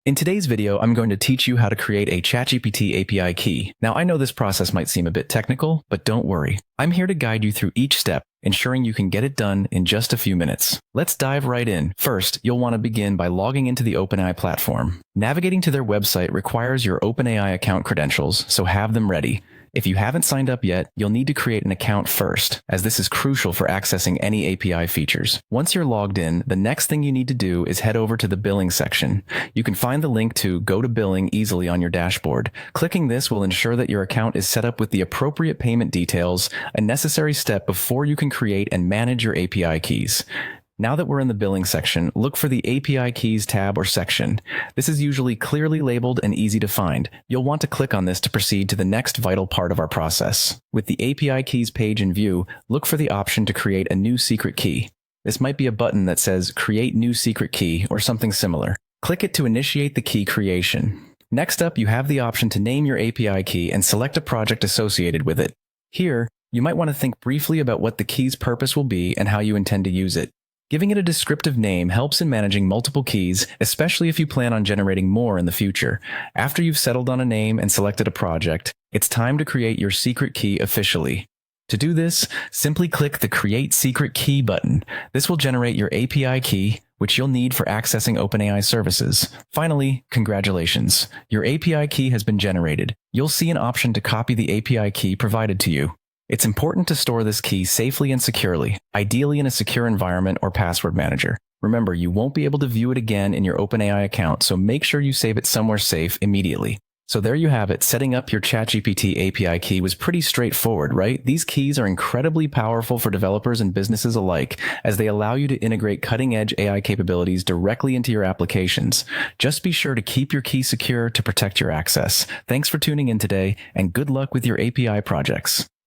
In today's video, I'm going to teach you how to create a Chatgpt API key. Now, I know this process might seem a bit technical, but don't worry. I'm here to guide you through each step, ensuring you can get it done in just a few minutes. Let's dive right in. First, you'll want to begin by logging into the OpenAI platform. Navigating to their website requires your OpenAI account credentials, so have them ready. If you haven't signed up yet, you'll need to create an account first, as this is crucial for accessing any API features. Once you're logged in, the next thing you need to do is head over to the billing section. You can find the link to Go to Billing easily on your dashboard. Clicking this will ensure that your account is set up with the appropriate payment details, a necessary step before you can create and manage your API keys. Now that we're in the billing section, look for the API Keys tab or section. This is usually clearly labeled and easy to find. You'll want to click on this to proceed to the next vital part of our process. With the API Keys page in view, look for the option to create a new secret key. This might be a button that says Create New Secret Key or something similar. Click it to initiate the key creation. Next up, you have the option to name your API key and select a project associated with it. Here, you might want to think briefly about what the key's purpose will be and how you intend to use it. Giving it a descriptive name helps in managing multiple keys, especially if you plan on generating more in the future. After you've settled on a name and selected a project, it's time to create your secret key officially. To do this, simply click the Create Secret Key button. This will generate your API key, which you'll need for accessing OpenAI services. Finally, congratulations. Your API key has been generated. You'll see an option to copy the API key provided to you. It's important to store this key safely and securely, ideally in a secure environment or password manager. Remember, you won't be able to view it again in your OpenAI account, so make sure you save it somewhere safe immediately. So there you have it. Setting up your Chatgpt API key was pretty straightforward, right? These keys are incredibly powerful for developers and businesses alike, as they allow you to integrate cutting-edge AI capabilities directly into your applications. Just be sure to keep your key secure to protect your access. Thanks for tuning in today, and good luck with your API projects.